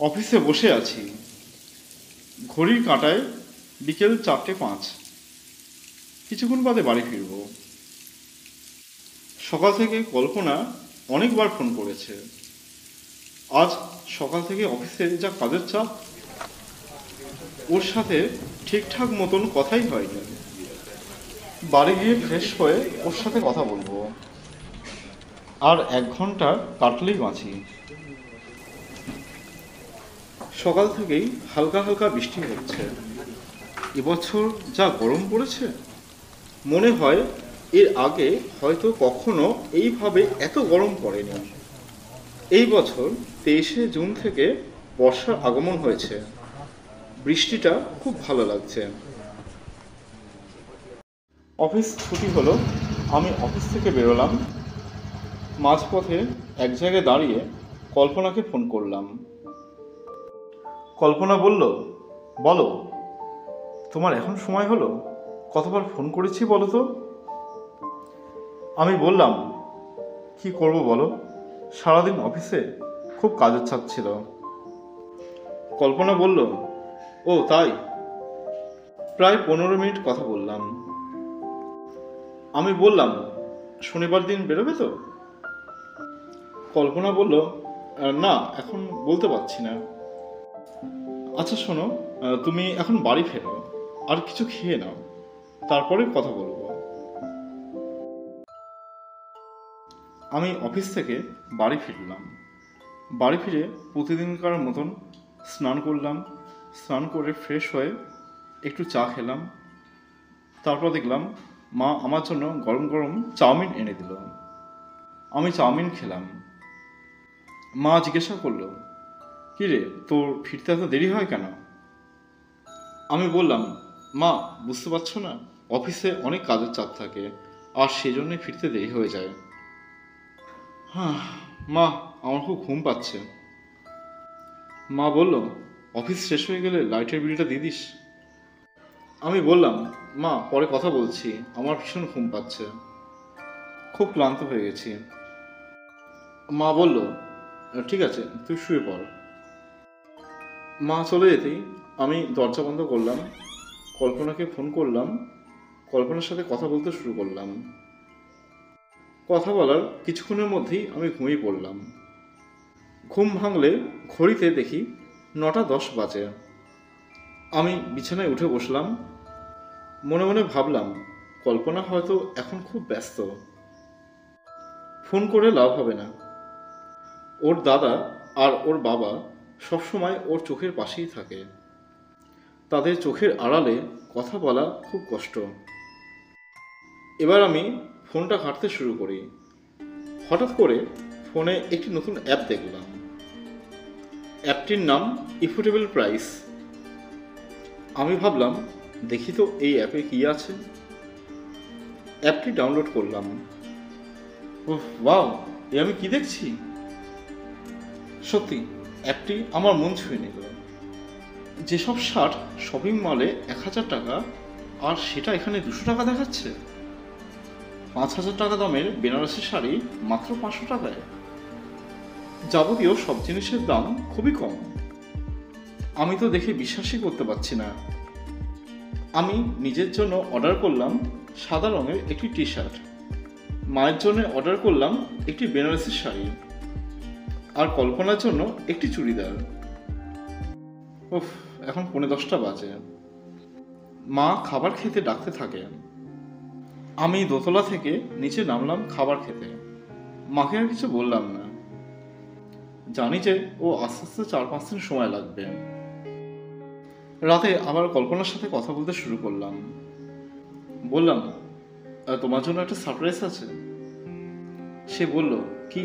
অফিসে বসে আছি, ঘড়ির কাঁটায় বিকেল 4:05। কিছুক্ষণ বাদে বাড়ি ফিরব। সকাল থেকে কল্পনা অনেকবার ফোন করেছে। আজ সকাল থেকে অফিসে যা কাজের চাপ, ওর সাথে ঠিকঠাক মতন কথাই হয়নি। বাড়ি গিয়ে ফ্রেশ হয়ে ওর সাথে কথা বলবো। আর 1 ঘন্টা কাটলেই বাঁচি। সকাল থেকেই হালকা হালকা বৃষ্টি হচ্ছে। এবছর যা গরম পড়েছে, মনে হয় এর আগে হয়তো কখনো এইভাবে এত গরম পড়েনি। এই বছর 23শে জুন থেকে বর্ষার আগমন হয়েছে। বৃষ্টিটা খুব ভালো লাগছে। অফিস ছুটি হলো, আমি অফিস থেকে বেরোলাম। মাঝপথে এক জায়গায় দাঁড়িয়ে কল্পনাকে ফোন করলাম। কল্পনা বলল, বলো, তোমার এখন সময় হলো? কতবার ফোন করেছি বলো তো? আমি বললাম, কি করব বলো, সারাদিন অফিসে খুব কাজের চাপ ছিল। কল্পনা বলল, ও তাই? প্রায় 15 মিনিট কথা বললাম। আমি বললাম, শনিবার দিন বেরোবে তো? কল্পনা বলল, না, এখন বলতে পারছি না। আচ্ছা শোনো, তুমি এখন বাড়ি ফেরো, আর কিছু খেয়ে নাও, তারপরে কথা বলবো। আমি অফিস থেকে বাড়ি ফিরলাম। বাড়ি ফিরে প্রতিদিনকার মতন স্নান করলাম। স্নান করে ফ্রেশ হয়ে একটু চা খেলাম। তারপর দেখলাম মা আমার জন্য গরম গরম চাউমিন এনে দিল। আমি চাউমিন খেলাম। মা জিজ্ঞাসা করলো, কী রে, তোর ফিরতে এত দেরি হয় কেন? আমি বললাম, মা বুঝতে পারছো না, অফিসে অনেক কাজের চাপ থাকে, আর সেই জন্যই ফিরতে দেরি হয়ে যায়। হ্যাঁ মা, আমার খুব ঘুম পাচ্ছে। মা বলল, অফিস শেষ হয়ে গেলে লাইটের বিলটা দিয়ে দিস। আমি বললাম, মা পরে কথা বলছি, আমার ভীষণ ঘুম পাচ্ছে, খুব ক্লান্ত হয়ে গেছি। মা বলল, ঠিক আছে, তুই শুয়ে পড়। মা চলে যেতেই আমি দরজা বন্ধ করলাম, কল্পনাকে ফোন করলাম, কল্পনার সাথে কথা বলতে শুরু করলাম। কথা বলার কিছুক্ষণের মধ্যেই আমি ঘুমিয়ে পড়লাম। ঘুম ভাঙলে ঘড়িতে দেখি 9:10 বাজে। আমি বিছানায় উঠে বসলাম। মনে মনে ভাবলাম, কল্পনা হয়তো এখন খুব ব্যস্ত, ফোন করে লাভ হবে না। ওর দাদা আর ওর বাবা সবসময় ওর চোখের পাশেই থাকে। তাদের চোখের আড়ালে কথা বলা খুব কষ্ট। এবার আমি ফোনটা ঘাঁটতে শুরু করি। হঠাৎ করে ফোনে একটি নতুন অ্যাপ দেখলাম। অ্যাপটির নাম ইফোর্ডেবল প্রাইস। আমি ভাবলাম, দেখি তো এই অ্যাপে কি আছে। অ্যাপটি ডাউনলোড করলাম। ওহ ওয়াও, এ আমি কি দেখছি! সত্যি অ্যাপটি আমার মন ছুঁয়ে নিল। যেসব শার্ট শপিং মলে 1000 টাকা, আর সেটা এখানে 200 টাকা দেখাচ্ছে। 5000 টাকা দামের বেনারসি শাড়ি মাত্র 500 টাকায়। যাবতীয় সব জিনিসের দাম খুবই কম। আমি তো দেখে বিশ্বাসই করতে পারছি না। আমি নিজের জন্য অর্ডার করলাম সাদা রঙের একটি টি শার্ট, মায়ের জন্য অর্ডার করলাম একটি বেনারসি শাড়ি, আর কল্পনার জন্য একটি চুড়িদার। উফ, এখন 10:45 বাজে। মা খাবার খেতে ডাকতে থাকে। আমি দোতলা থেকে নিচে নামলাম খাবার খেতে। মাকে আর কিছু বললাম না। জানি যে ও আস্তে আস্তে 4-5 দিন সময় লাগবে। রাতে আবার কল্পনার সাথে কথা বলতে শুরু করলাম। বললাম, তোমার জন্য একটা সারপ্রাইজ আছে। সে বলল, কি?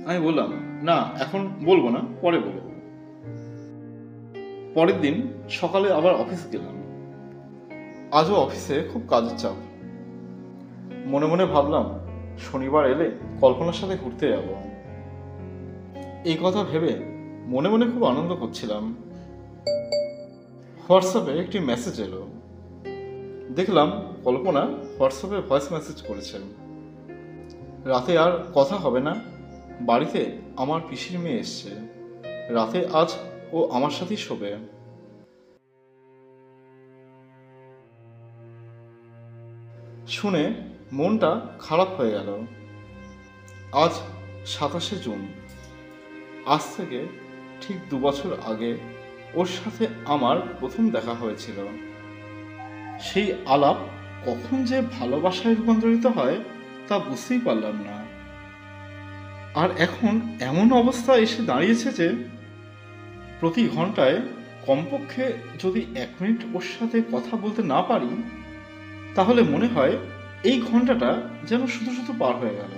আমি বললাম, না এখন বলবো না, পরে বলবো। পরের দিন সকালে আবার অফিস গেলাম। আজও অফিসে খুব কাজের চাপ। মনে মনে ভাবলাম, শনিবার এলে কল্পনার সাথে ঘুরতে যাব। এই কথা ভেবে মনে মনে খুব আনন্দ করছিলাম। হোয়াটসঅ্যাপে একটি মেসেজ এলো। দেখলাম কল্পনা হোয়াটসঅ্যাপে ভয়েস মেসেজ করেছেন। রাতে আর কথা হবে না, বাড়িতে আমার পিসির মেয়ে এসছে। রাতে আজ ও আমার সাথেই শোবে। শুনে মনটা খারাপ হয়ে গেল। আজ 27শে জুন। আজ থেকে ঠিক 2 বছর আগে ওর সাথে আমার প্রথম দেখা হয়েছিল। সেই আলাপ কখন যে ভালোবাসায় রূপান্তরিত হয় তা বুঝতেই পারলাম না। আর এখন এমন অবস্থা এসে দাঁড়িয়েছে যে প্রতি ঘন্টায় কমপক্ষে যদি 1 মিনিট ওর সাথে কথা বলতে না পারি তাহলে মনে হয় এই ঘন্টাটা যেন শুধু শুধু পার হয়ে গেল।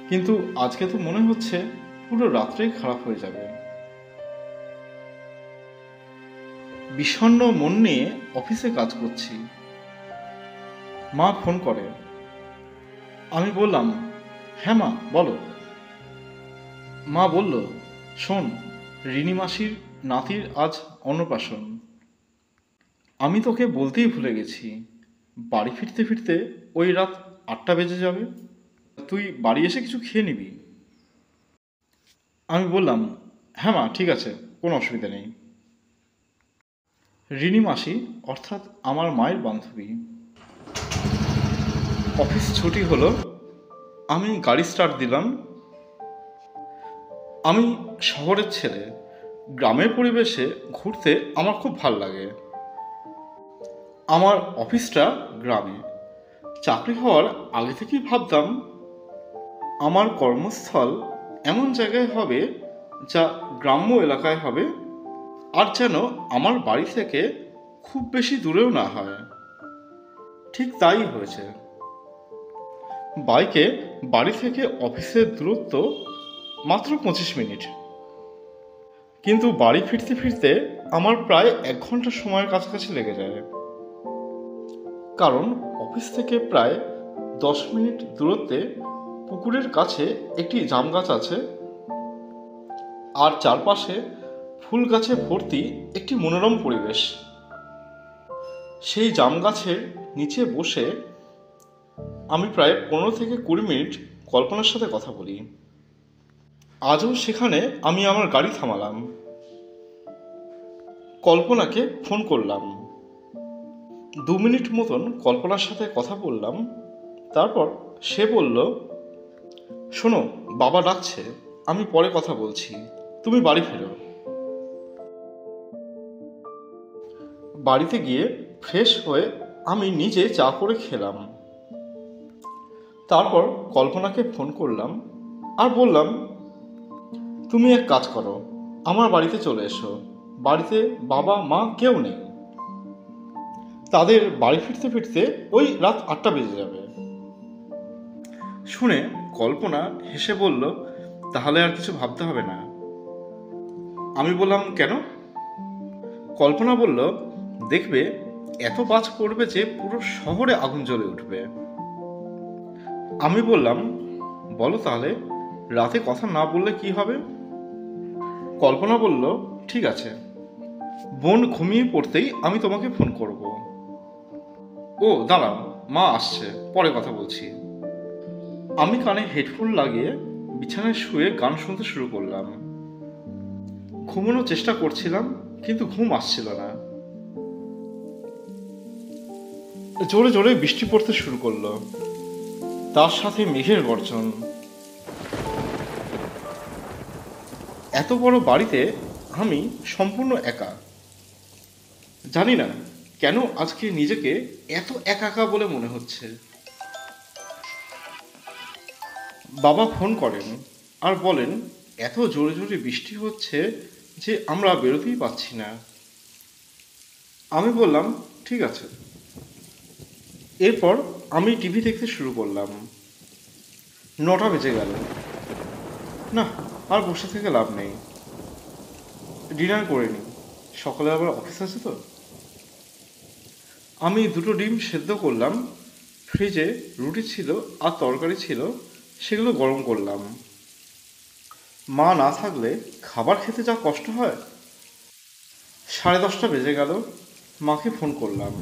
কিন্তু আজকে তো মনে হচ্ছে পুরো রাত্রেই খারাপ হয়ে যাবে। বিষণ্ণ মন নিয়ে অফিসে কাজ করছি। মা ফোন করে। আমি বললাম, হ্যাঁ মা বলো। মা বলল, শোন, রিনি মাসির নাতির আজ অন্নপ্রাশন। আমি তোকে বলতেই ভুলে গেছি, বাড়ি ফিরতে ফিরতে ওই রাত 8টা বেজে যাবে। তুই বাড়ি এসে কিছু খেয়ে নিবি। আমি বললাম, হ্যাঁ মা ঠিক আছে, কোনো অসুবিধা নেই। রিনি মাসি অর্থাৎ আমার মায়ের বান্ধবী। অফিস ছুটি হলো, আমি গাড়ি স্টার্ট দিলাম। আমি শহরের ছেলে, গ্রামের পরিবেশে ঘুরতে আমার খুব ভাল লাগে। আমার অফিসটা গ্রামে। চাকরি হওয়ার আগে থেকেই ভাবতাম আমার কর্মস্থল এমন জায়গায় হবে যা গ্রাম্য এলাকায় হবে, আর যেন আমার বাড়ি থেকে খুব বেশি দূরেও না হয়। ঠিক তাই হয়েছে। বাইকে বাড়ি থেকে অফিসের দূরত্ব মাত্র 25 মিনিট, কিন্তু বাড়ি ফিরতে ফিরতে আমার প্রায় 1 ঘন্টা সময়ের কাছাকাছি লেগে যায়। কারণ অফিস থেকে প্রায় 10 মিনিট দূরত্বে পুকুরের কাছে একটি জাম গাছ আছে, আর চারপাশে ফুল গাছে ভর্তি একটি মনোরম পরিবেশ। সেই জাম গাছের নিচে বসে আমি প্রায় 15 থেকে 20 মিনিট কল্পনার সাথে কথা বলি। আজও সেখানে আমি আমার গাড়ি থামালাম, কল্পনাকে ফোন করলাম। 2 মিনিট মতন কল্পনার সাথে কথা বললাম। তারপর সে বলল, শোনো, বাবা ডাকছে, আমি পরে কথা বলছি, তুমি বাড়ি ফেরো। বাড়িতে গিয়ে ফ্রেশ হয়ে আমি নিজে চা করে খেলাম। তারপর কল্পনাকে ফোন করলাম আর বললাম, তুমি এক কাজ করো, আমার বাড়িতে চলে এসো। বাড়িতে বাবা মা কেউ নেই, তাদের বাড়ি ফিরতে ফিরতে ওই রাত 8টা বেজে যাবে। শুনে কল্পনা হেসে বলল, তাহলে আর কিছু ভাবতে হবে না। আমি বললাম, কেন? কল্পনা বলল, দেখবে এত বাজ পড়বে যে পুরো শহরে আগুন জ্বলে উঠবে। আমি বললাম, বলো তাহলে, রাতে কথা না বললে কি হবে? কল্পনা বলল, ঠিক আছে, বোন ঘুমিয়ে পড়তেই আমি তোমাকে ফোন করব। ও দাঁড়াও, মা আসছে, পরে কথা বলছি। আমি কানে হেডফোন লাগিয়ে বিছানায় শুয়ে গান শুনতে শুরু করলাম। ঘুমানোর চেষ্টা করছিলাম, কিন্তু ঘুম আসছিল না। জোরে জোরে বৃষ্টি পড়তে শুরু করলো, তার সাথে মেঘের গর্জন। এত বড় বাড়িতে আমি সম্পূর্ণ একা। জানি না কেন আজকে নিজেকে এত একা একা বলে মনে হচ্ছে। বাবা ফোন করেন আর বলেন, এত জোরে জোরে বৃষ্টি হচ্ছে যে আমরা বেরোতেই পাচ্ছি না। আমি বললাম, ঠিক আছে। এরপর আমি টিভি দেখতে শুরু করলাম। 9টা বেজে গেল। না, আর বসে থেকে লাভ নেই, ডিনার করে নিই, সকালে আবার অফিস আছে তো। আমি 2টো ডিম সেদ্ধ করলাম, ফ্রিজে রুটি ছিল আর তরকারি ছিল, সেগুলো গরম করলাম। মা না থাকলে খাবার খেতে যা কষ্ট হয়। 10:30টা বেজে গেল। মাকে ফোন করলাম।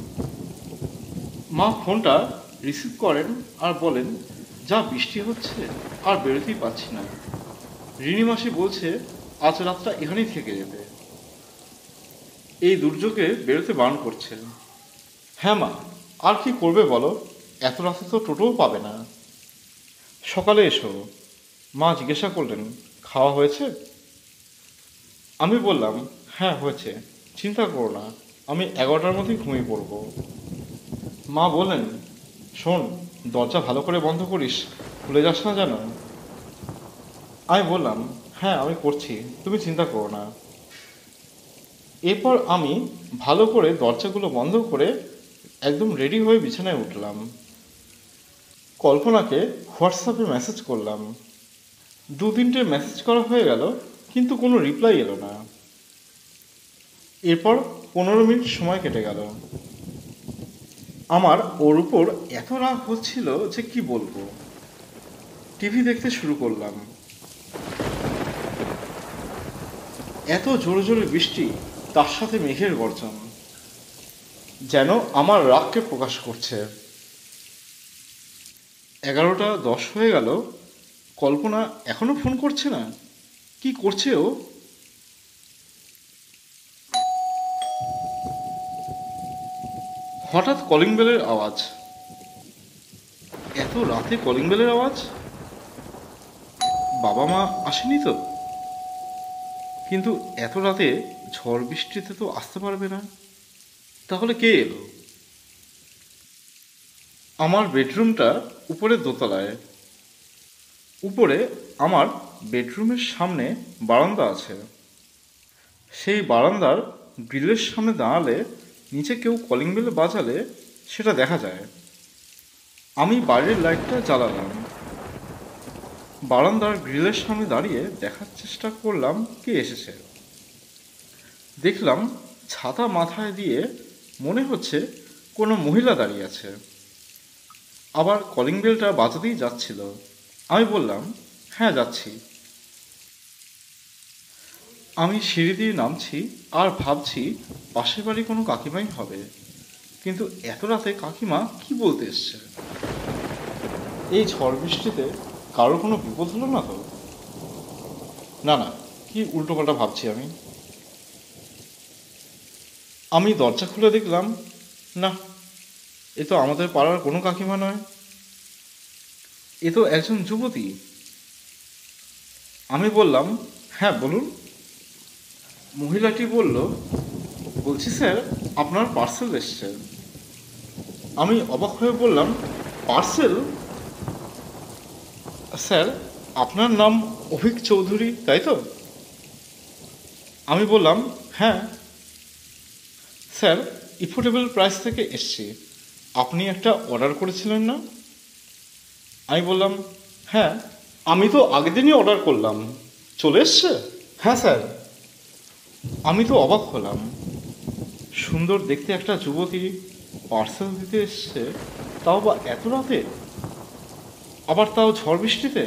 মা ফোনটা রিসিভ করেন আর বলেন, যা বৃষ্টি হচ্ছে আর বেরোতেই পাচ্ছি না। রিনি মাসি বলছে আজ রাতটা এখানেই থেকে যেতে। এই দুর্যোগে বেরোতে বারণ করছে। হ্যাঁ মা, আর কি করবে বলো, এত রাতে তো টোটোও পাবে না। সকালে এসো। মা জিজ্ঞাসা করলেন, খাওয়া হয়েছে? আমি বললাম, হ্যাঁ হয়েছে, চিন্তা করো না, আমি 11টার মধ্যেই ঘুমিয়ে পড়ব। মা বললেন, শোন, দরজা ভালো করে বন্ধ করিস, খুলে যাস না যেন। আমি বললাম, হ্যাঁ আমি করছি, তুমি চিন্তা করো না। এরপর আমি ভালো করে দরজাগুলো বন্ধ করে একদম রেডি হয়ে বিছানায় উঠলাম। কল্পনাকে হোয়াটসঅ্যাপে মেসেজ করলাম। 2-3টে মেসেজ করা হয়ে গেল, কিন্তু কোনো রিপ্লাই এলো না। এরপর 15 মিনিট সময় কেটে গেল। আমার ওর উপর এত রাগ হচ্ছিল যে কি বলবো। টিভি দেখতে শুরু করলাম। এত জোরে জোরে বৃষ্টি, তার সাথে মেঘের গর্জন, যেন আমার রাগকে প্রকাশ করছে। 11টা 10 হয়ে গেল, কল্পনা এখনো ফোন করছে না। কি করছে ও? হঠাৎ কলিং বেলের আওয়াজ। এত রাতে কলিং বেলের আওয়াজ? বাবা মা আসেনি তো? কিন্তু এত রাতে ঝড় বৃষ্টিতে তো আসতে পারবে না। তাহলে কে এলো? আমার বেডরুমটা উপরের দোতলায়। উপরে আমার বেডরুমের সামনে বারান্দা আছে। সেই বারান্দার গ্রিলের সামনে দাঁড়ালে নিচে কেউ কলিং বেল বাজালে সেটা দেখা যায়। আমি বাইরের লাইটটা জ্বালালাম। বারান্দার গ্রিলের সামনে দাঁড়িয়ে দেখার চেষ্টা করলাম কে এসেছে। দেখলাম ছাতা মাথায় দিয়ে মনে হচ্ছে কোনো মহিলা দাঁড়িয়ে আছে। আবার কলিং বেলটা বাজাতেই যাচ্ছিল। আমি বললাম, হ্যাঁ যাচ্ছি। আমি সিঁড়ি দিয়ে নামছি আর ভাবছি পাশের বাড়ি কোনো কাকিমাই হবে। কিন্তু এত রাতে কাকিমা কি বলতে এসছে? এই ঝড় বৃষ্টিতে কারোর কোনো বিপদ হলো না তো? না না, কি উল্টোপাল্টা ভাবছি আমি। আমি দরজা খুলে দেখলাম, না, এ তো আমাদের পাড়ার কোনো কাকিমা নয়, এ তো একজন যুবতী। আমি বললাম, হ্যাঁ বলুন। মহিলাটি বলল, বলছি স্যার, আপনার পার্সেল এসছে। আমি অবাক হয়ে বললাম, পার্সেল? স্যার, আপনার নাম অভিক চৌধুরী, তাই তো? আমি বললাম, হ্যাঁ। স্যার, ইফোর্ডেবল প্রাইস থেকে এসছি, আপনি একটা অর্ডার করেছিলেন না? আমি বললাম, হ্যাঁ, আমি তো আগের দিনই অর্ডার করলাম, চলে এসছে। হ্যাঁ স্যার। আমি তো অবাক হলাম, সুন্দর দেখতে একটা যুবতী পার্সেল দিতে এসছে, তাও বা এত রাতে, আবার তাও ঝড় বৃষ্টিতে।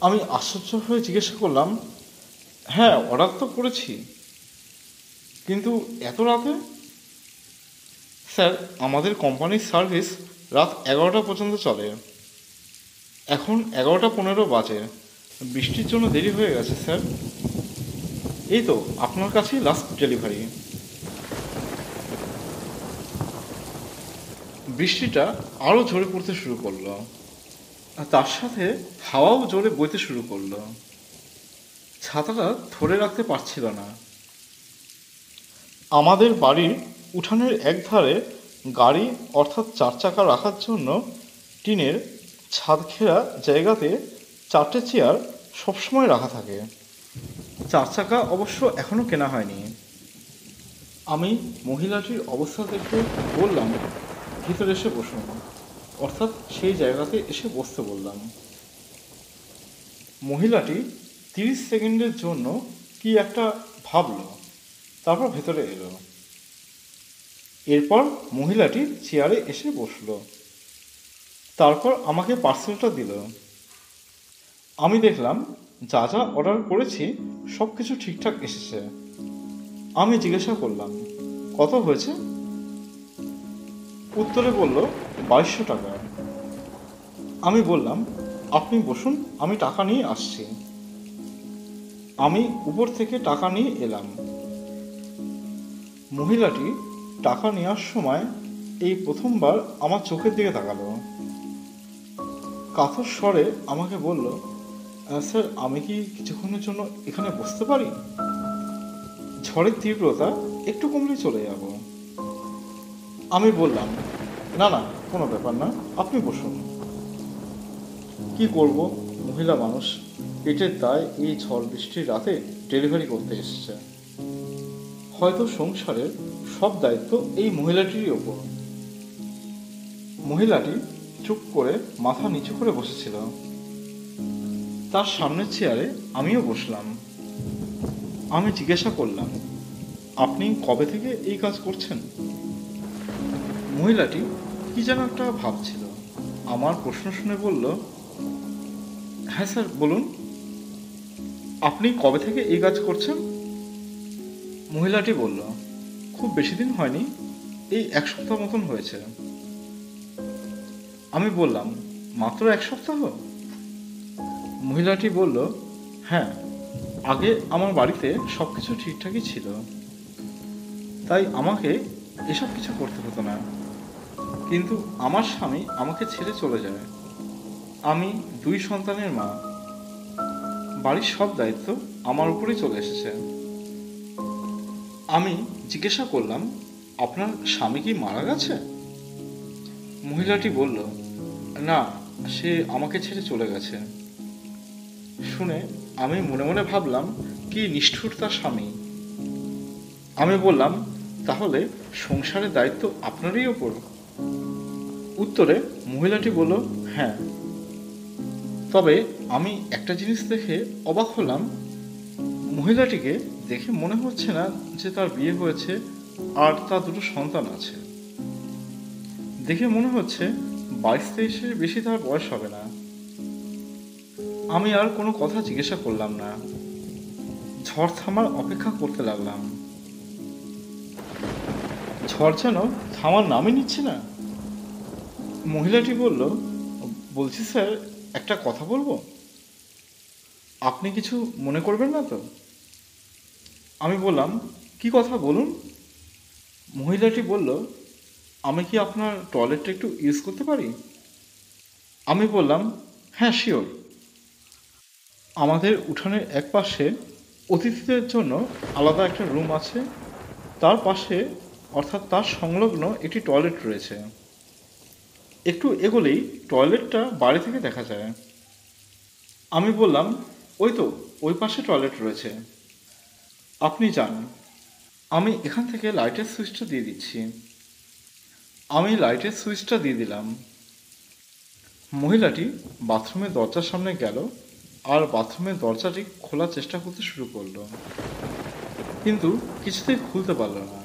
আমি আশ্চর্য হয়ে জিজ্ঞাসা করলাম, হ্যাঁ অর্ডার তো করেছি, কিন্তু এত রাতে? স্যার, আমাদের কোম্পানির সার্ভিস রাত 11টা পর্যন্ত চলে, এখন 11টা 15 বাজে, বৃষ্টির জন্য দেরি হয়ে গেছে স্যার। এই তো আপনার কাছেই লাস্ট ডেলিভারি। বৃষ্টিটা আরও জোরে পড়তে শুরু করলো, আর তার সাথে হাওয়াও জোরে বইতে শুরু করলো। ছাতাটা ধরে রাখতে পারছিল না। আমাদের বাড়ির উঠানের একধারে গাড়ি অর্থাৎ 4 চাকা রাখার জন্য টিনের ছাদ ঘেরা জায়গাতে 4টে চেয়ার সবসময় রাখা থাকে। 4 চাকা অবশ্য এখনও কেনা হয়নি। আমি মহিলাটির অবস্থা দেখে বললাম, ভিতরে এসে বসুন, অর্থাৎ সেই জায়গাতে এসে বসতে বললাম। মহিলাটি 30 সেকেন্ডের জন্য কি একটা ভাবল, তারপর ভেতরে এলো। এরপর মহিলাটি চেয়ারে এসে বসলো, তারপর আমাকে পার্সেলটা দিল। আমি দেখলাম যা যা অর্ডার করেছি সব কিছু ঠিকঠাক এসেছে। আমি জিজ্ঞাসা করলাম, কত হয়েছে? উত্তরে বলল, 2200 টাকা। আমি বললাম, আপনি বসুন, আমি টাকা নিয়ে আসছি। আমি উপর থেকে টাকা নিয়ে এলাম। মহিলাটি টাকা নেওয়ার সময় এই প্রথমবার আমার চোখের দিকে তাকালো। কাতর স্বরে আমাকে বলল, স্যার আমি কি কিছুক্ষণের জন্য এখানে বসতে পারি? ঝড়ের তীব্রতা একটু কমলে চলে যাব। আমি বললাম, না না, কোনো ব্যাপার না, আপনি বসুন। কি করব, মহিলা মানুষ, পেটের দায় এই ঝড় বৃষ্টির রাতে ডেলিভারি করতে এসেছে। হয়তো সংসারের সব দায়িত্ব এই মহিলাটিরই ওপর। মহিলাটি চুপ করে মাথা নিচু করে বসেছিল। তার সামনের চেয়ারে আমিও বসলাম। আমি জিজ্ঞাসা করলাম, আপনি কবে থেকে এই কাজ করছেন? মহিলাটি কি যেন একটা ভাবছিল। আমার প্রশ্ন শুনে বলল, হ্যাঁ স্যার বলুন, আপনি কবে থেকে এই কাজ করছেন? মহিলাটি বলল, খুব বেশি দিন হয়নি, এই 1 সপ্তাহ মতন হয়েছে। আমি বললাম, মাত্র 1 সপ্তাহ? মহিলাটি বলল, হ্যাঁ, আগে আমার বাড়িতে সব কিছু ঠিকঠাকই ছিল, তাই আমাকে এসব কিছু করতে হতো না। কিন্তু আমার স্বামী আমাকে ছেড়ে চলে যায়। আমি 2 সন্তানের মা। বাড়ির সব দায়িত্ব আমার উপরেই চলে এসেছে। আমি জিজ্ঞাসা করলাম, আপনার স্বামী কি মারা গেছে? মহিলাটি বলল, না, সে আমাকে ছেড়ে চলে গেছে। শুনে আমি মনে মনে ভাবলাম, কি নিষ্ঠুর তার স্বামী। আমি বললাম, তাহলে সংসারের দায়িত্ব আপনারই ওপর? উত্তরে মহিলাটি বলল, হ্যাঁ। তবে আমি একটা জিনিস দেখে অবাক হলাম, মহিলাটিকে দেখে মনে হচ্ছে না যে তার বিয়ে হয়েছে আর তার 2 সন্তান আছে। দেখে মনে হচ্ছে 22-23-এর বেশি তার বয়স হবে না। আমি আর কোনো কথা জিজ্ঞাসা করলাম না। ঝড় থামার অপেক্ষা করতে লাগলাম। ঝড় যেন থামার নামই নিচ্ছে না। মহিলাটি বলল, বলছি স্যার, একটা কথা বলবো, আপনি কিছু মনে করবেন না তো? আমি বললাম, কি কথা বলুন। মহিলাটি বলল, আমি কি আপনার টয়লেটটা একটু ইউজ করতে পারি? আমি বললাম, হ্যাঁ শিওর। আমাদের উঠানের এক পাশে অতিথিদের জন্য আলাদা একটা রুম আছে, তার পাশে অর্থাৎ তার সংলগ্ন একটি টয়লেট রয়েছে। একটু এগোলেই টয়লেটটা বাইরে থেকে দেখা যায়। আমি বললাম, ওই তো, ওই পাশে টয়লেট রয়েছে, আপনি যান, আমি এখান থেকে লাইটের সুইচটা দিয়ে দিচ্ছি। আমি লাইটের সুইচটা দিয়ে দিলাম। মহিলাটি বাথরুমের দরজার সামনে গেল আর বাথরুমের দরজাটি খোলার চেষ্টা করতে শুরু করলো, কিন্তু কিছুতেই খুলতে পারল না।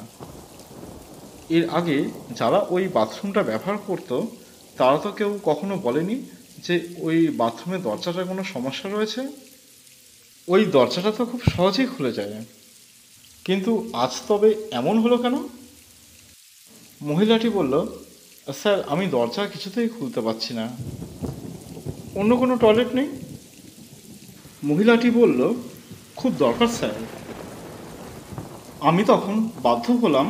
এর আগে যারা ওই বাথরুমটা ব্যবহার করতো তারা তো কেউ কখনো বলেনি যে ওই বাথরুমের দরজাটার কোনো সমস্যা রয়েছে। ওই দরজাটা তো খুব সহজেই খুলে যায়, কিন্তু আজ তবে এমন হলো কেন? মহিলাটি বলল, স্যার আমি দরজা কিছুতেই খুলতে পারছি না, অন্য কোনো টয়লেট নেই? মহিলাটি বলল, খুব দরকার স্যার। আমি তখন বাধ্য হলাম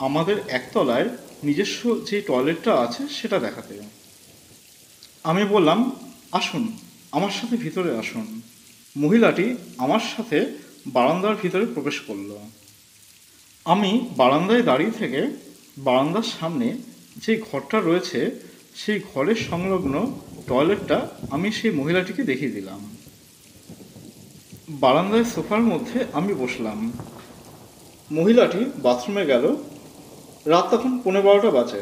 আমাদের একতলায় নিজস্ব যে টয়লেটটা আছে সেটা দেখাতে। আমি বললাম, আসুন, আমার সাথে ভিতরে আসুন। মহিলাটি আমার সাথে বারান্দার ভিতরে প্রবেশ করল। আমি বারান্দায় দাঁড়িয়ে থেকে বারান্দার সামনে যে ঘরটা রয়েছে সেই ঘরের সংলগ্ন টয়লেটটা আমি সেই মহিলাটিকে দেখিয়ে দিলাম। বারান্দায় সোফার মধ্যে আমি বসলাম। মহিলাটি বাথরুমে গেল। রাত তখন 11:15 বাজে।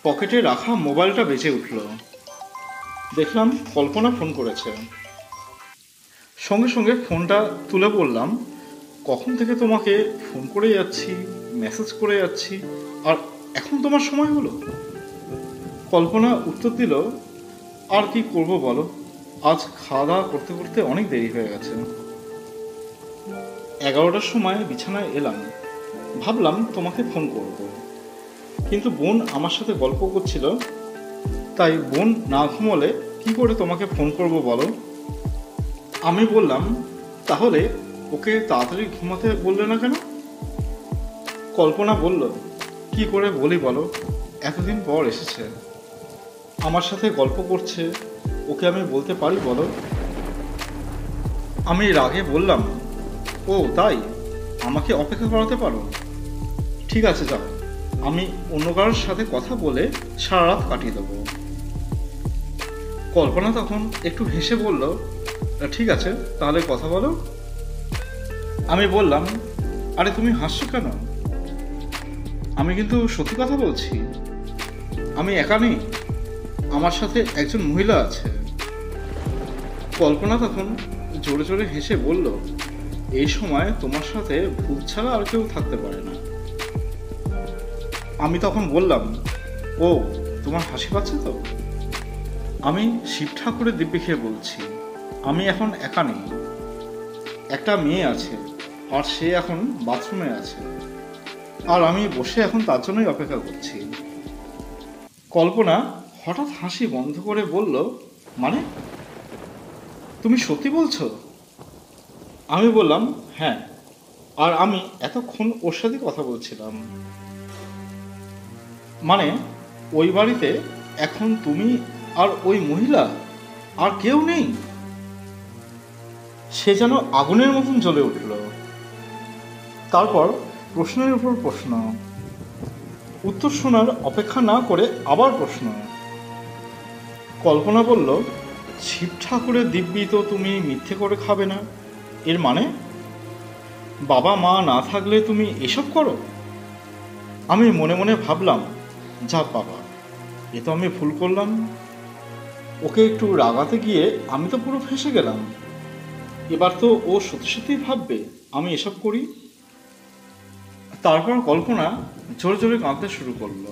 পকেটে রাখা মোবাইলটা বেজে উঠল। দেখলাম কল্পনা ফোন করেছে। সঙ্গে সঙ্গে ফোনটা তুলে বললাম, কখন থেকে তোমাকে ফোন করে যাচ্ছি, মেসেজ করে যাচ্ছি, আর এখন তোমার সময় হলো? কল্পনা উত্তর দিল, আর কি করব বলো, আজ খাওয়া দাওয়া করতে করতে অনেক দেরি হয়ে গেছে। 11টার সময় বিছানায় এলাম, ভাবলাম তোমাকে ফোন করব, কিন্তু বোন আমার সাথে গল্প করছিল, তাই বোন না ঘুমোলে কি করে তোমাকে ফোন করব বলো? আমি বললাম, তাহলে ওকে তাড়াতাড়ি ঘুমাতে বললে না কেন? কল্পনা বলল, কি করে বলি বলো, এতদিন পর এসেছে, আমার সাথে গল্প করছে, ওকে আমি বলতে পারি বলো? আমি রাগে বললাম, ও তাই, আমাকে অপেক্ষা করাতে পারো? ঠিক আছে যাও, আমি অন্য কারোর সাথে কথা বলে সারা রাত কাটিয়ে দেবো। কল্পনা তখন একটু হেসে বলল, ঠিক আছে তাহলে কথা বলো। আমি বললাম, আরে তুমি হাসছো কেন? আমি কিন্তু সত্যি কথা বলছি, আমি একা নেই, আমার সাথে একজন মহিলা আছে। কল্পনা তখন জোরে জোরে হেসে বলল, এই সময় তোমার সাথে ভূত ছাড়া আর কেউ থাকতে পারে না। আমি তখন বললাম, ও তোমার হাসি পাচ্ছে তো? আমি শিব ঠাকুরের দিব্যি খেয়ে বলছি, আমি এখন একা নেই, একটা মেয়ে আছে, আর সে এখন বাথরুমে আছে, আর আমি বসে এখন তার জন্যই অপেক্ষা করছি। কল্পনা হঠাৎ হাসি বন্ধ করে বলল, মানে তুমি সত্যি বলছো? আমি বললাম, হ্যাঁ, আর আমি এতক্ষণ ওর সাথে কথা বলছিলাম। মানে ওই বাড়িতে এখন তুমি আর ওই মহিলা, আর কেউ নেই? সে যেন আগুনের মতন জ্বলে উঠল। তারপর প্রশ্নের উপর প্রশ্ন, উত্তর শোনার অপেক্ষা না করে আবার প্রশ্ন। কল্পনা বলল, শিব ঠাকুরের দিব্যি তো তুমি মিথ্যে করে খাবে না, এর মানে বাবা মা না থাকলে তুমি এসব করো? আমি মনে মনে ভাবলাম, যা বাবা, এ তো আমি ভুল করলাম, ওকে একটু রাগাতে গিয়ে আমি তো পুরো ফেঁসে গেলাম। এবার তো ও সত্যি সত্যিই ভাববে আমি এসব করি। তারপর কল্পনা জোরে জোরে কাঁদতে শুরু করলো।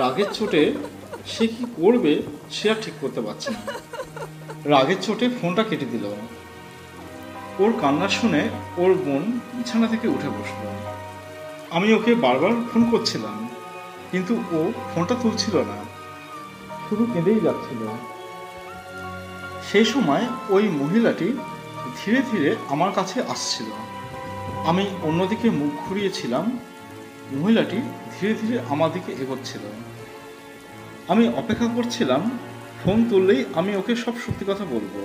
রাগের চোটে সে কি করবে সে আর ঠিক করতে পারছে না। রাগের চোটে ফোনটা কেটে দিল। ওর কান্না শুনে ওর বোন বিছানা থেকে উঠে বসলো। আমি ওকে বারবার ফোন করছিলাম, কিন্তু ও ফোনটা তুলছিল না, শুধু কেঁদেই যাচ্ছিল। সেই সময় ওই মহিলাটি ধীরে ধীরে আমার কাছে আসছিল। আমি অন্যদিকে মুখ ঘুরিয়েছিলাম, মহিলাটি ধীরে ধীরে আমার দিকে এগোচ্ছিল। আমি অপেক্ষা করছিলাম, ফোন তুললেই আমি ওকে সব সত্যি কথা বলবো।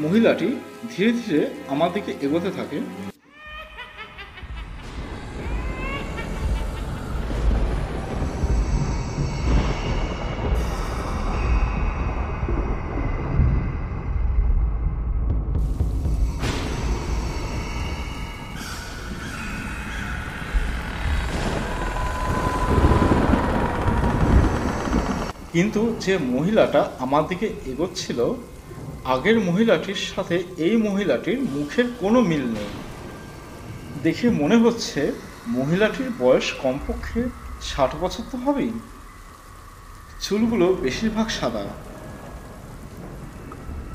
মহিলাটি ধীরে ধীরে আমার দিকে এগোতে থাকে। কিন্তু যে মহিলাটা আমার দিকে এগোচ্ছিল, আগের মহিলাটির সাথে এই মহিলাটির মুখের কোনো মিল নেই। দেখে মনে হচ্ছে মহিলাটির বয়স কমপক্ষে 60 বছর তো হবেই। চুলগুলো বেশিরভাগ সাদা।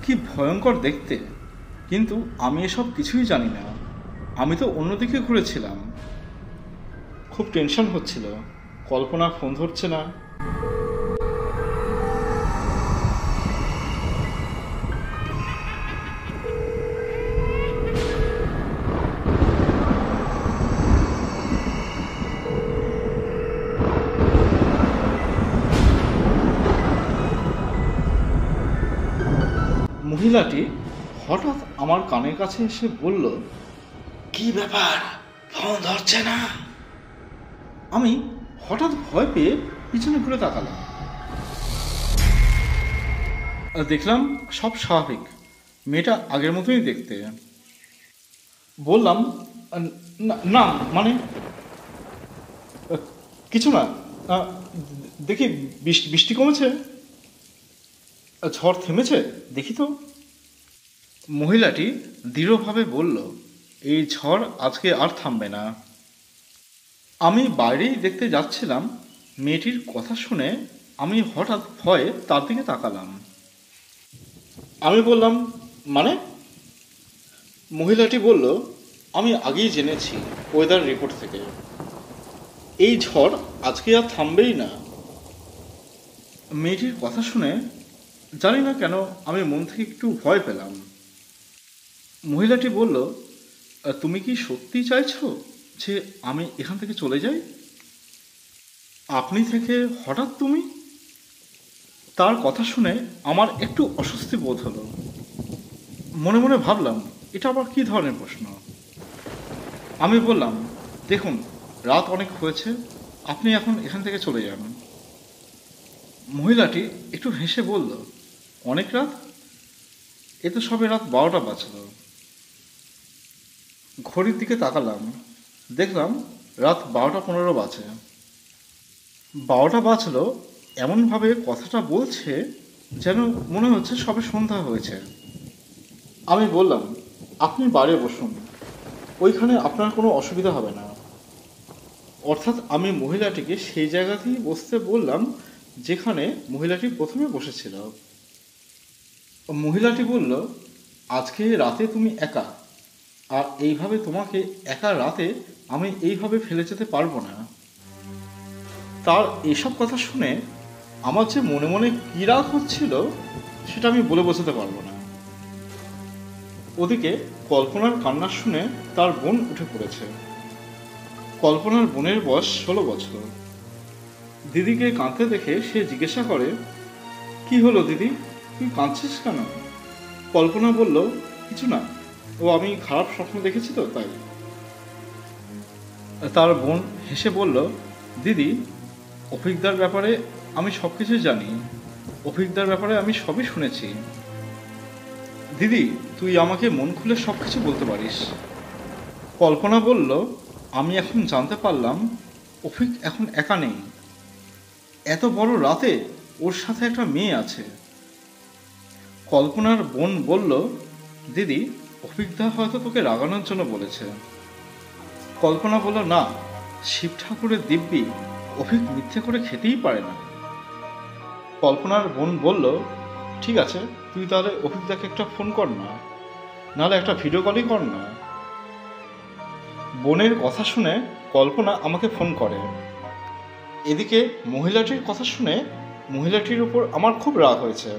কি ভয়ঙ্কর দেখতে, কিন্তু আমি এসব কিছুই জানি না, আমি তো অন্যদিকে ঘুরেছিলাম। খুব টেনশন হচ্ছিল, কল্পনা ফোন ধরছে না। মহিলাটি হঠাৎ আমার কানের কাছে এসে বলল, কি ব্যাপার, ফোন ধরছে না? আমি হঠাৎ ভয় পেয়ে পিছনে ঘুরে তাকালাম। দেখলাম সব স্বাভাবিক, মেয়েটা আগের মতোই দেখতে। বললাম, না না, মানে কিছু না, দেখি বৃষ্টি কমেছে, ঝড় থেমেছে, দেখি তো। মহিলাটি দৃঢ়ভাবে বলল, এই ঝড় আজকে আর থামবে না। আমি বাইরেই দেখতে যাচ্ছিলাম, মেয়েটির কথা শুনে আমি হঠাৎ ভয়ে তার দিকে তাকালাম। আমি বললাম, মানে? মহিলাটি বলল, আমি আগেই জেনেছি ওয়েদার রিপোর্ট থেকে, এই ঝড় আজকে আর থামবেই না। মেয়েটির কথা শুনে জানি না কেন আমি মন থেকে একটু ভয় পেলাম। মহিলাটি বলল, তুমি কি সত্যি চাইছো যে আমি এখান থেকে চলে যাই? আপনি থেকে হঠাৎ তুমি? তার কথা শুনে আমার একটু অস্বস্তি বোধ হলো। মনে মনে ভাবলাম, এটা আবার কী ধরনের প্রশ্ন। আমি বললাম, দেখুন, রাত অনেক হয়েছে, আপনি এখন এখান থেকে চলে যান। মহিলাটি একটু হেসে বলল, অনেক রাত? এ তো সবে রাত 12টা বাজল। ঘড়ির দিকে তাকালাম, দেখলাম রাত 12টা 15 বাজে। 12টা বাজলো এমনভাবে কথাটা বলছে যেন মনে হচ্ছে সবে সন্ধ্যা হয়েছে। আমি বললাম, আপনি বাড়ি বসুন, ওইখানে আপনার কোনো অসুবিধা হবে না। অর্থাৎ আমি মহিলাটিকে সেই জায়গাতেই বসতে বললাম যেখানে মহিলাটি প্রথমে বসেছিল। মহিলাটি বলল, আজকে রাতে তুমি একা, আর এইভাবে তোমাকে একা রাতে আমি এইভাবে ফেলে যেতে পারবো না। তার এসব কথা শুনে আমার যে মনে মনে কী রাগ হচ্ছিল সেটা আমি বলে বোঝাতে পারবো না। ওদিকে কল্পনার কান্না শুনে তার বোন উঠে পড়েছে। কল্পনার বোনের বয়স 16 বছর। দিদিকে কাঁদতে দেখে সে জিজ্ঞাসা করে, কি হলো দিদি, তুই কাঁদছিস কেন? কল্পনা বলল, কিছু না, ও আমি খারাপ স্বপ্ন দেখেছি তো তাই। তার বোন হেসে বলল, দিদি, অভিজ্ঞতার ব্যাপারে আমি সব কিছুই জানি, অভিজ্ঞতার ব্যাপারে আমি সবই শুনেছি। দিদি, তুই আমাকে মন খুলে সব কিছু বলতে পারিস। কল্পনা বলল, আমি এখন জানতে পারলাম অফিক এখন একা নেই, এত বড় রাতে ওর সাথে একটা মেয়ে আছে। কল্পনার বোন বলল, দিদি, অভিজ্ঞতা হয়তো তোকে রাগানোর জন্য বলেছে। কল্পনা বলল, না, শিব ঠাকুরের দিব্যি অভিক মিথ্যে করে খেতেই পারে না। কল্পনার বোন বলল, ঠিক আছে, তুই তাহলে অভিজ্ঞতাকে একটা ফোন কর না, নাহলে একটা ভিডিও কলই কর না। বোনের কথা শুনে কল্পনা আমাকে ফোন করে। এদিকে মহিলাটির কথা শুনে মহিলাটির উপর আমার খুব রাগ হয়েছে,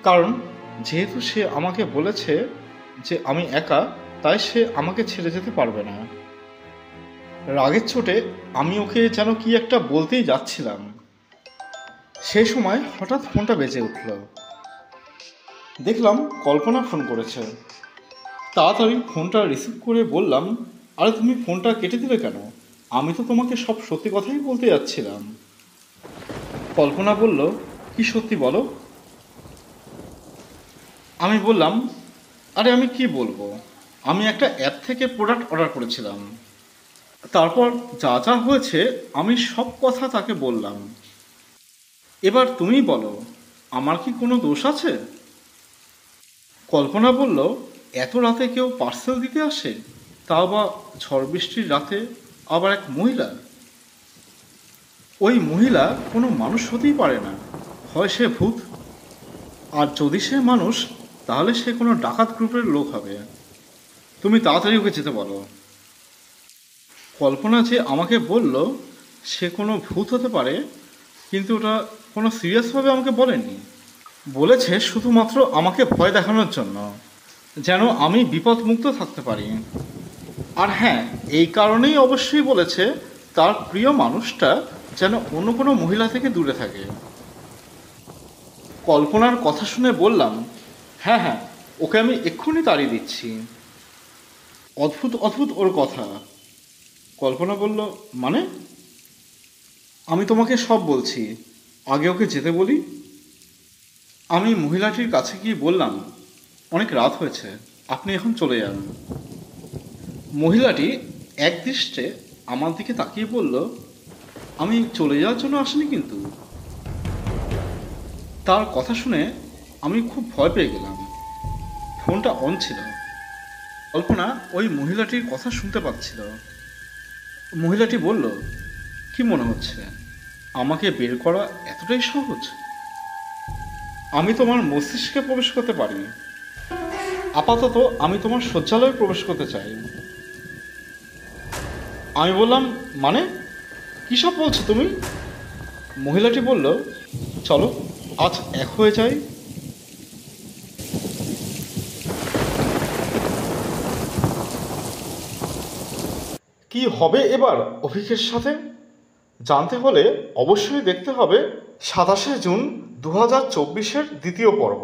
কারণ যেহেতু সে আমাকে বলেছে যে আমি একা, তাই সে আমাকে ছেড়ে যেতে পারবে না। রাগের চোটে আমি ওকে যেন কি একটা বলতেই যাচ্ছিলাম, সেই সময় হঠাৎ ফোনটা বেজে উঠল। দেখলাম কল্পনা ফোন করেছে। তাড়াতাড়ি ফোনটা রিসিভ করে বললাম, আরে তুমি ফোনটা কেটে দিলে কেন? আমি তো তোমাকে সব সত্যি কথাই বলতে যাচ্ছিলাম। কল্পনা বলল, কি সত্যি বলো? আমি বললাম, আরে আমি কি বলবো, আমি একটা অ্যাপ থেকে প্রোডাক্ট অর্ডার করেছিলাম, তারপর যা যা হয়েছে আমি সব কথা তাকে বললাম। এবার তুমি বলো, আমার কি কোনো দোষ আছে? কল্পনা বলল, এত রাতে কেউ পার্সেল দিতে আসে, তাও বা ঝড় বৃষ্টির রাতে, আবার এক মহিলা? ওই মহিলা কোনো মানুষ হতেই পারে না, হয় সে ভূত, আর যদি সে মানুষ তাহলে সে কোনো ডাকাত গ্রুপের লোক হবে। তুমি তাড়াতাড়ি ওকে যেতে বলো। কল্পনা যে আমাকে বলল সে কোনো ভূত হতে পারে, কিন্তু ওটা কোনো সিরিয়াসভাবে আমাকে বলেনি। বলেছে শুধুমাত্র আমাকে ভয় দেখানোর জন্য, যেন আমি বিপদমুক্ত থাকতে পারি। আর হ্যাঁ, এই কারণেই অবশ্যই বলেছে তার প্রিয় মানুষটা যেন অন্য কোনো মহিলা থেকে দূরে থাকে। কল্পনার কথা শুনে বললাম, হ্যাঁ হ্যাঁ, ওকে আমি এক্ষুনি তাড়িয়ে দিচ্ছি। অদ্ভুত অদ্ভুত ওর কথা। কল্পনা বলল, মানে? আমি তোমাকে সব বলছি, আগে ওকে যেতে বলি। আমি মহিলাটির কাছে গিয়ে বললাম, অনেক রাত হয়েছে, আপনি এখন চলে যান। মহিলাটি একদৃষ্টে আমার দিকে তাকিয়ে বলল, আমি চলে যাওয়ার জন্য আসিনি কিন্তু। তার কথা শুনে আমি খুব ভয় পেয়ে গেলাম। ফোনটা অন ছিল। কল্পনা ওই মহিলাটির কথা শুনতে পাচ্ছিল। মহিলাটি বলল, কি মনে হচ্ছে, আমাকে বের করা এতটাই সহজ? আমি তোমার মস্তিষ্কে প্রবেশ করতে পারি, আপাতত আমি তোমার শয্যালয়ে প্রবেশ করতে চাই। আমি বললাম, মানে কী সব বলছো তুমি? মহিলাটি বলল, চলো আজ এক হয়ে যায়। কি হবে এবার অভিকের সাথে? জানতে হলে অবশ্যই দেখতে হবে 27শে জুন 2024-এর দ্বিতীয় পর্ব।